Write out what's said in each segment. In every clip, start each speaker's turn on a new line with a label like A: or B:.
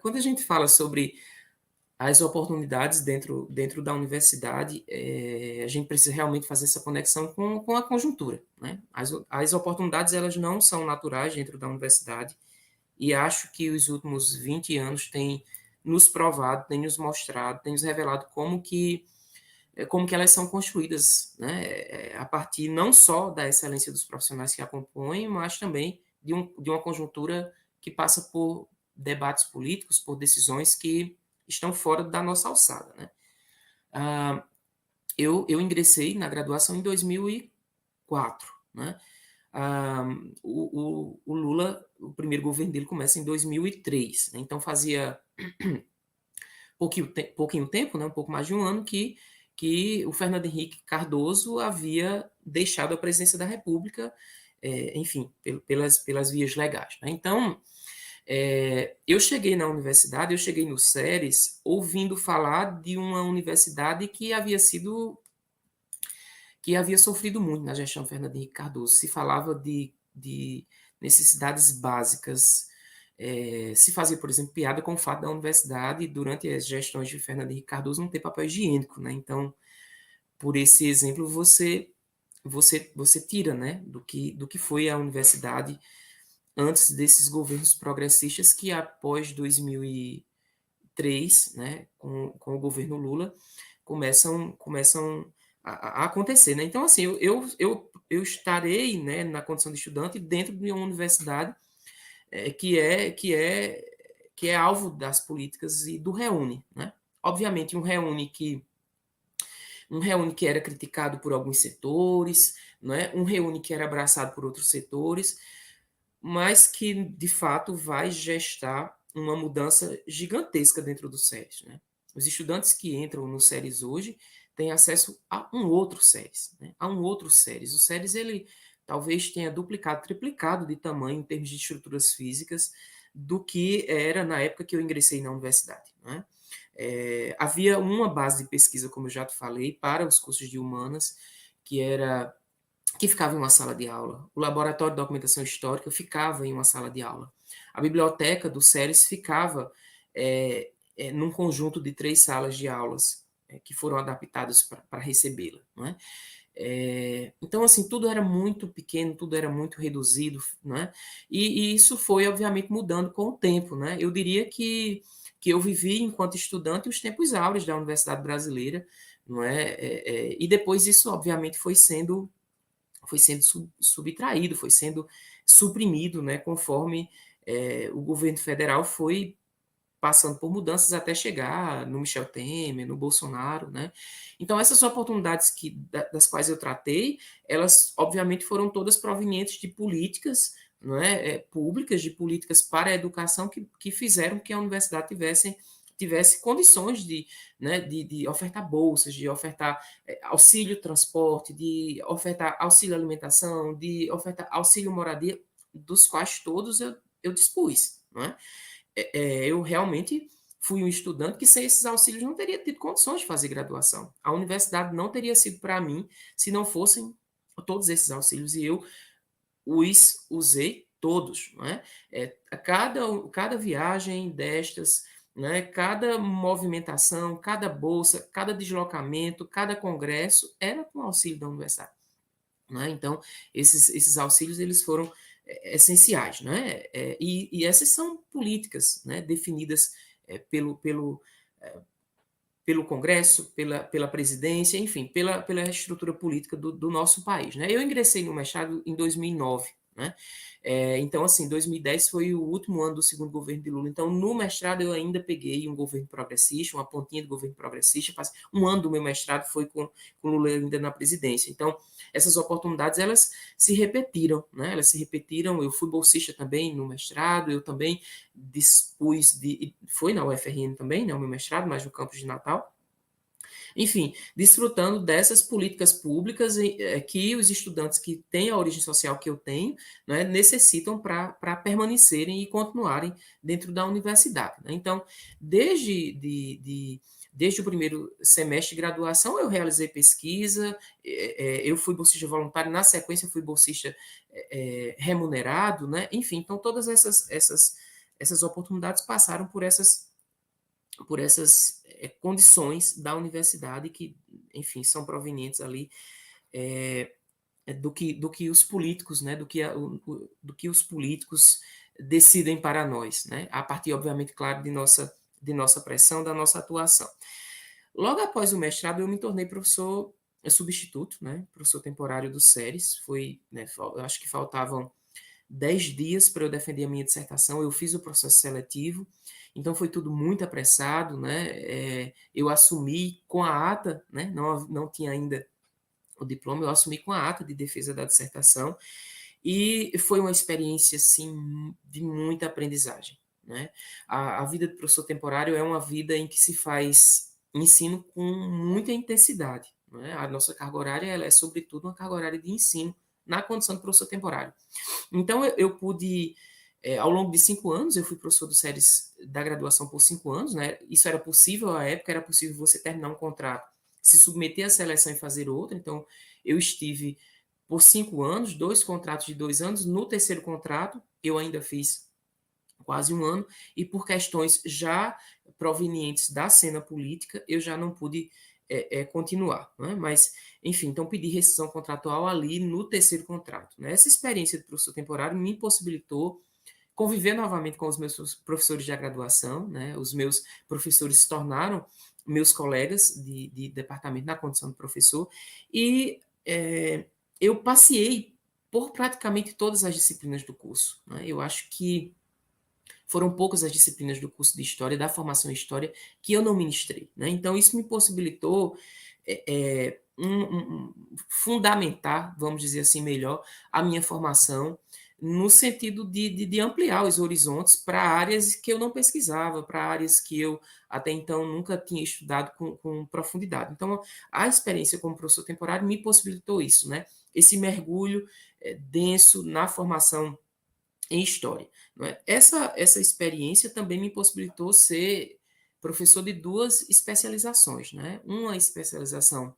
A: Quando a gente fala sobre as oportunidades dentro da universidade, a gente precisa realmente fazer essa conexão com a conjuntura, né? As oportunidades, elas não são naturais dentro da universidade, e acho que os últimos 20 anos têm nos provado, têm nos mostrado, têm nos revelado como que elas são construídas, né? A partir não só da excelência dos profissionais que a compõem, mas também de uma conjuntura que passa por debates políticos, por decisões que estão fora da nossa alçada, né? Ah, eu ingressei na graduação em 2004, né? Ah, o Lula, o primeiro governo dele começa em 2003, né? Então fazia pouquinho tempo, né, um pouco mais de um ano, que o Fernando Henrique Cardoso havia deixado a presidência da República, enfim, pelas vias legais. Né? Então, eu cheguei na universidade, eu cheguei no SERES, ouvindo falar de uma universidade que havia sofrido muito na gestão Fernando Henrique Cardoso. Se falava de necessidades básicas, se fazia, por exemplo, piada com o fato da universidade, durante as gestões de Fernando Henrique Cardoso, não ter papel higiênico, né? Então, por esse exemplo, você tira, né, do que foi a universidade antes desses governos progressistas que, após 2003, né, com o governo Lula, começam a acontecer, né? Então, assim, eu estarei, né, na condição de estudante dentro de uma universidade que é alvo das políticas e do Reúne, né? Obviamente, um Reúne que era criticado por alguns setores, né? Um Reúne que era abraçado por outros setores, mas que, de fato, vai gestar uma mudança gigantesca dentro do SERES, né? Os estudantes que entram no SERES hoje têm acesso a um outro SERES, né? A um outro SERES. O SERES, ele talvez tenha duplicado, triplicado de tamanho em termos de estruturas físicas do que era na época que eu ingressei na universidade, né? Havia uma base de pesquisa, como eu já te falei, para os cursos de humanas, que ficava em uma sala de aula. O laboratório de documentação histórica ficava em uma sala de aula. A biblioteca do SERES ficava num conjunto de 3 salas de aulas que foram adaptadas para recebê-la. Não é? Então, assim, tudo era muito pequeno, tudo era muito reduzido, né? E isso foi, obviamente, mudando com o tempo, né? Eu diria que eu vivi, enquanto estudante, os tempos áureos da Universidade Brasileira, não é? E depois isso, obviamente, foi sendo subtraído, foi sendo suprimido, né, conforme o governo federal foi passando por mudanças até chegar no Michel Temer, no Bolsonaro, né? Então, essas oportunidades das quais eu tratei, elas, obviamente, foram todas provenientes de políticas, não é, públicas, de políticas para a educação que fizeram que a universidade tivesse condições de ofertar bolsas, de ofertar auxílio transporte, de ofertar auxílio alimentação, de ofertar auxílio moradia, dos quais todos eu dispus, não é? Eu realmente fui um estudante que sem esses auxílios não teria tido condições de fazer graduação. A universidade não teria sido para mim se não fossem todos esses auxílios, e eu os usei todos, não é? Cada viagem destas, né, cada movimentação, cada bolsa, cada deslocamento, cada congresso era com auxílio da universidade. Né? Então, esses auxílios eles foram essenciais. Né? E essas são políticas, né, definidas pelo Congresso, pela presidência, enfim, pela estrutura política do nosso país. Né? Eu ingressei no mestrado em 2009. Né? Então, assim, 2010 foi o último ano do segundo governo de Lula. Então, no mestrado, eu ainda peguei um governo progressista, uma pontinha do governo progressista. Um ano do meu mestrado foi com Lula ainda na presidência. Então, essas oportunidades, elas se repetiram. Né? Elas se repetiram. Eu fui bolsista também no mestrado, eu também foi na UFRN também, né, o meu mestrado, mas no campus de Natal. Enfim, desfrutando dessas políticas públicas que os estudantes que têm a origem social que eu tenho, né, necessitam para permanecerem e continuarem dentro da universidade. Né? Então, desde o primeiro semestre de graduação, eu realizei pesquisa, eu fui bolsista voluntário, na sequência, eu fui bolsista remunerado, né? Enfim, então, todas essas oportunidades passaram por essas condições da universidade que, enfim, são provenientes ali do que os políticos, né, do que os políticos decidem para nós, né, a partir, obviamente, claro, de nossa pressão, da nossa atuação. Logo após o mestrado, eu me tornei professor substituto, né, professor temporário do SERES, foi, né, eu acho que faltavam 10 dias para eu defender a minha dissertação, eu fiz o processo seletivo, então foi tudo muito apressado, né, eu assumi com a ata, né, não tinha ainda o diploma, eu assumi com a ata de defesa da dissertação, e foi uma experiência, assim, de muita aprendizagem, né. A vida de professor temporário é uma vida em que se faz ensino com muita intensidade, né, a nossa carga horária, ela é sobretudo uma carga horária de ensino, na condição de professor temporário. Então, eu pude, ao longo de 5 anos, eu fui professor do SERES da graduação por 5 anos, né? Isso era possível à época, era possível você terminar um contrato, se submeter à seleção e fazer outro. Então, eu estive por 5 anos, 2 contratos de 2 anos. No terceiro contrato, eu ainda fiz quase um ano, e por questões já provenientes da cena política, eu já não pude continuar. Né? Mas, enfim, então pedi rescisão contratual ali no terceiro contrato. Né? Essa experiência de professor temporário me possibilitou conviver novamente com os meus professores de graduação, né? Os meus professores se tornaram meus colegas de departamento na condição de professor, e eu passei por praticamente todas as disciplinas do curso. Né? Eu acho que foram poucas as disciplinas do curso de História, da formação em História, que eu não ministrei. Né? Então, isso me possibilitou fundamentar, vamos dizer assim, melhor, a minha formação no sentido de ampliar os horizontes para áreas que eu não pesquisava, para áreas que eu até então nunca tinha estudado com profundidade. Então, a experiência como professor temporário me possibilitou isso, né? Esse mergulho denso na formação em história. Não é? Essa experiência também me possibilitou ser professor de 2 especializações. Né? Uma especialização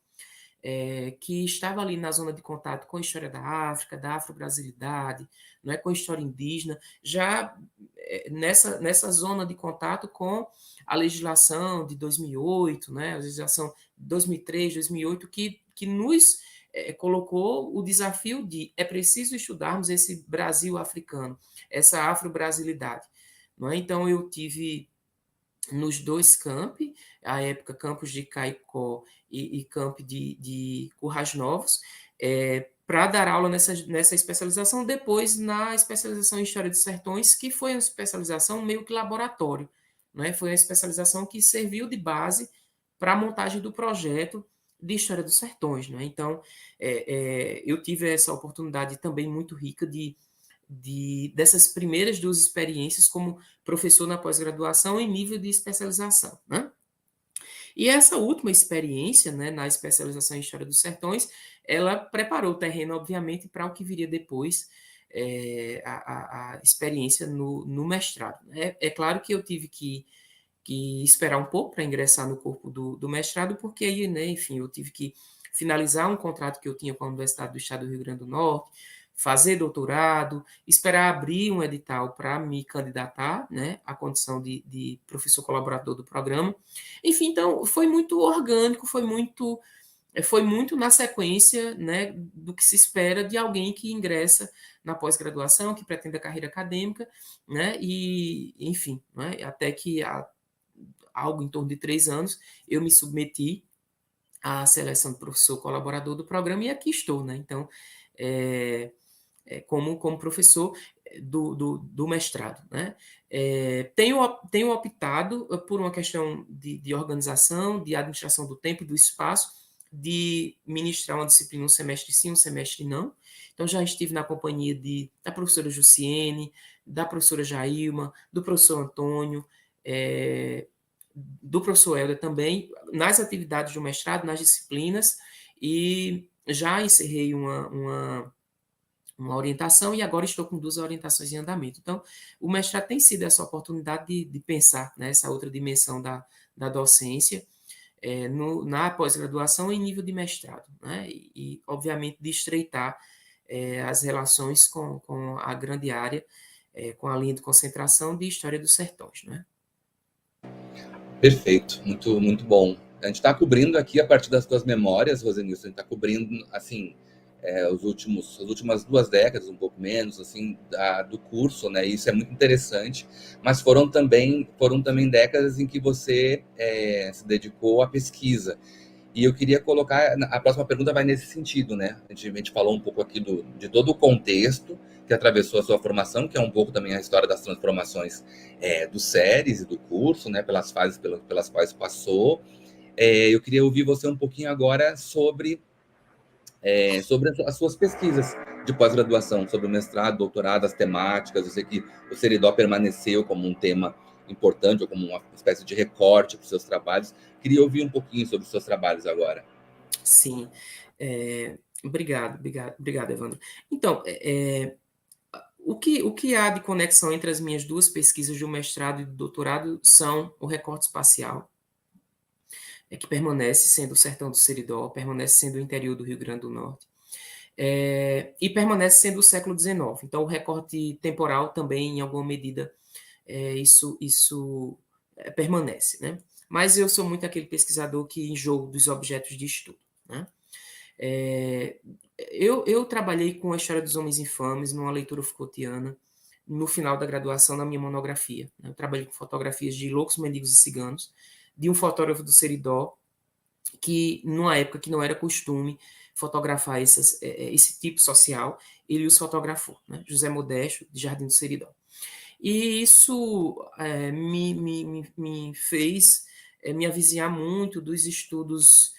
A: que estava ali na zona de contato com a história da África, da afro-brasilidade, não é, com a história indígena, já nessa zona de contato com a legislação de 2008, né, a legislação de 2003, 2008, que nos colocou o desafio de é preciso estudarmos esse Brasil africano, essa afro-brasilidade. Não é? Então, eu tive nos 2 campi, à época campus de Caicó e campi de Currais Novos, para dar aula nessa especialização, depois na especialização em História dos Sertões, que foi uma especialização meio que laboratório, né? Foi uma especialização que serviu de base para a montagem do projeto de História dos Sertões. Né? Então, eu tive essa oportunidade também muito rica dessas primeiras 2 experiências como professor na pós-graduação em nível de especialização. Né? E essa última experiência, né, na especialização em História dos Sertões, ela preparou o terreno, obviamente, para o que viria depois, a experiência no mestrado. Né? É claro que eu tive que esperar um pouco para ingressar no corpo do mestrado, porque aí, né, enfim, eu tive que finalizar um contrato que eu tinha com a Universidade do Estado do Rio Grande do Norte, fazer doutorado, esperar abrir um edital para me candidatar, né, à condição de professor colaborador do programa. Enfim, então foi muito orgânico, foi muito na sequência, né, do que se espera de alguém que ingressa na pós-graduação, que pretende a carreira acadêmica, né, e enfim, né, até que algo em torno de 3 anos eu me submeti à seleção de professor colaborador do programa e aqui estou, né? Então, como professor do mestrado. Né? Tenho optado por uma questão de organização, de administração do tempo e do espaço, de ministrar uma disciplina um semestre sim, um semestre não. Então, já estive na companhia da professora Jussiene, da professora Jailma, do professor Antônio, do professor Helder também, nas atividades do mestrado, nas disciplinas, e já encerrei uma orientação e agora estou com 2 orientações em andamento. Então, o mestrado tem sido essa oportunidade de pensar, né, essa outra dimensão da docência na pós-graduação em nível de mestrado, né, obviamente, de estreitar as relações com a grande área com a linha de concentração de História dos Sertões, né?
B: Perfeito, muito, muito bom. A gente está cobrindo aqui a partir das tuas memórias, Rosenilson, a gente está cobrindo, assim, as últimas 2 décadas, um pouco menos, assim, do curso, né? Isso é muito interessante. Mas foram também décadas em que você se dedicou à pesquisa. E eu queria colocar, a próxima pergunta vai nesse sentido, né? A gente falou um pouco aqui de todo o contexto que atravessou a sua formação, que é um pouco também a história das transformações do SERES e do curso, né? Pelas fases pelas quais passou. Eu queria ouvir você um pouquinho agora sobre as suas pesquisas de pós-graduação, sobre o mestrado, doutorado, as temáticas. Eu sei que o Seridó permaneceu como um tema importante, ou como uma espécie de recorte para os seus trabalhos. Queria ouvir um pouquinho sobre os seus trabalhos agora.
A: Sim. Obrigado, Evandro. Então, o que há de conexão entre as minhas duas pesquisas de um mestrado e de doutorado são o recorte espacial, que permanece sendo o sertão do Seridó, permanece sendo o interior do Rio Grande do Norte, e permanece sendo o século XIX. Então, o recorte temporal também, em alguma medida, isso permanece, né? Mas eu sou muito aquele pesquisador que enjoo dos objetos de estudo, né? É, eu trabalhei com a história dos homens infames numa leitura Foucaultiana no final da graduação na minha monografia, né? Eu trabalhei com fotografias de loucos, mendigos e ciganos, de um fotógrafo do Seridó, que numa época que não era costume fotografar esse tipo social, ele os fotografou, né? José Modesto, de Jardim do Seridó. E isso me fez me avizinhar muito dos estudos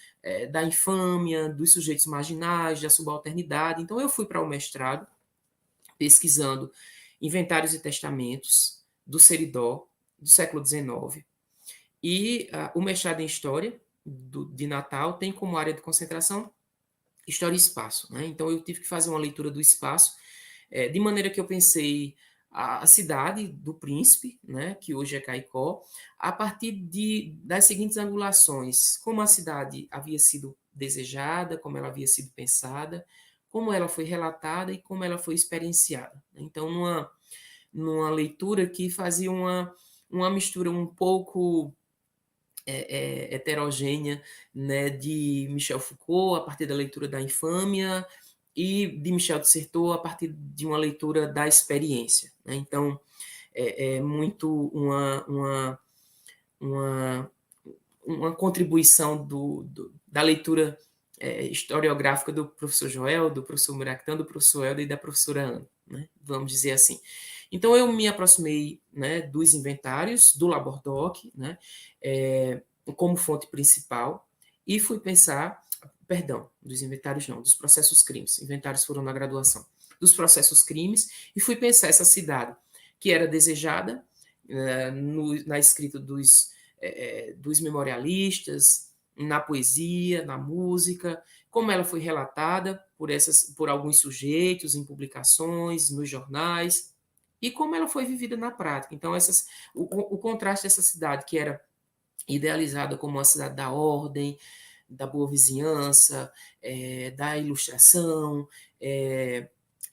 A: da infâmia, dos sujeitos marginais, da subalternidade. Então, eu fui para o mestrado pesquisando inventários e testamentos do Seridó, do século XIX. E o mestrado em História de Natal tem como área de concentração História e Espaço, né? Então, eu tive que fazer uma leitura do espaço, de maneira que eu pensei a cidade do Príncipe, né, que hoje é Caicó, a partir das seguintes angulações: como a cidade havia sido desejada, como ela havia sido pensada, como ela foi relatada e como ela foi experienciada. Então, numa leitura que fazia uma mistura um pouco heterogênea, né, de Michel Foucault, a partir da leitura da infâmia, e de Michel de Certeau, a partir de uma leitura da experiência, né? Então, é muito uma, uma contribuição da leitura historiográfica do professor Joel, do professor Muractan, do professor Helder e da professora Ana, né? Vamos dizer assim. Então, eu me aproximei, né, dos inventários, do Labordoc, né, como fonte principal, e fui pensar, perdão, dos inventários não, dos processos crimes, inventários foram na graduação, dos processos crimes, e fui pensar essa cidade que era desejada na escrita dos memorialistas, na poesia, na música, como ela foi relatada por alguns sujeitos em publicações, nos jornais, e como ela foi vivida na prática. Então, o contraste dessa cidade, que era idealizada como uma cidade da ordem, da boa vizinhança, da ilustração,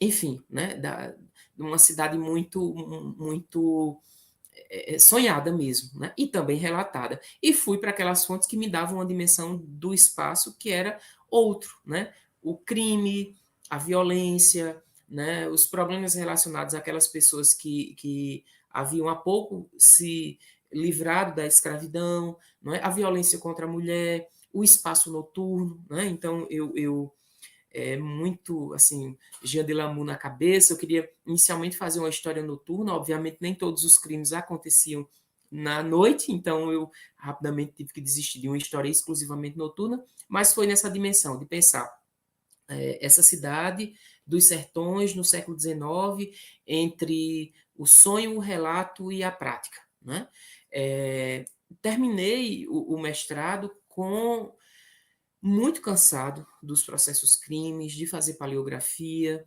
A: enfim, né, uma cidade muito sonhada mesmo, né? E também relatada. E fui para aquelas fontes que me davam uma dimensão do espaço que era outro, né? O crime, a violência, né? Os problemas relacionados àquelas pessoas que haviam há pouco se livrado da escravidão, não é? A violência contra a mulher, o espaço noturno, né? Então eu muito, assim, Jean de Lamour na cabeça. Eu queria inicialmente fazer uma história noturna, obviamente nem todos os crimes aconteciam na noite, então eu rapidamente tive que desistir de uma história exclusivamente noturna, mas foi nessa dimensão de pensar essa cidade dos sertões no século XIX, entre o sonho, o relato e a prática, né? Terminei o mestrado muito cansado dos processos crimes, de fazer paleografia,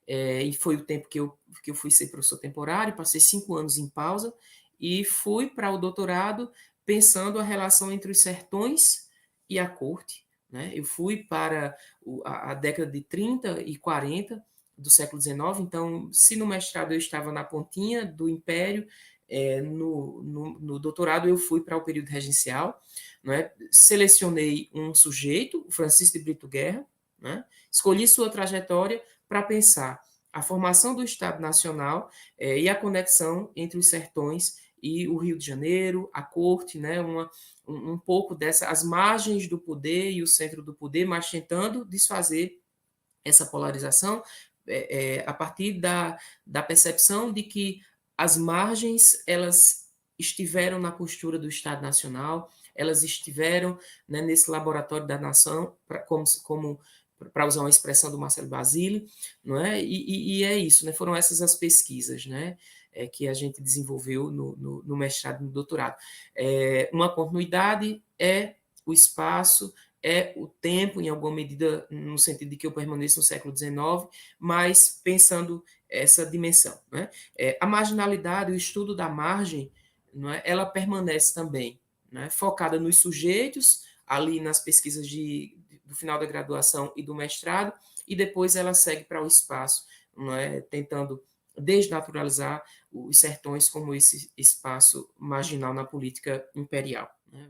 A: e foi o tempo que eu fui ser professor temporário, passei 5 anos em pausa, e fui para o doutorado pensando a relação entre os sertões e a corte, né? Eu fui para a década de 30 e 40, do século XIX. Então, se no mestrado eu estava na pontinha do Império, no doutorado eu fui para o período regencial, não é? Selecionei um sujeito, o Francisco de Brito Guerra, né? Escolhi sua trajetória para pensar a formação do Estado Nacional e a conexão entre os sertões e o Rio de Janeiro, a corte, né? Um pouco as margens do poder e o centro do poder, mas tentando desfazer essa polarização a partir da percepção de que as margens elas estiveram na costura do Estado Nacional, elas estiveram, né, nesse laboratório da nação, como para usar uma expressão do Marcelo Basile, não é? E é isso, né? Foram essas as pesquisas, né? Que a gente desenvolveu no mestrado e no doutorado. Uma continuidade é o espaço, é o tempo, em alguma medida, no sentido de que eu permaneço no século XIX, mas pensando essa dimensão. Né? A marginalidade, o estudo da margem, não é? Ela permanece também, né? Focada nos sujeitos, ali nas pesquisas do final da graduação e do mestrado, e depois ela segue para o espaço, não é? Tentando desnaturalizar os sertões como esse espaço marginal na política imperial. Né?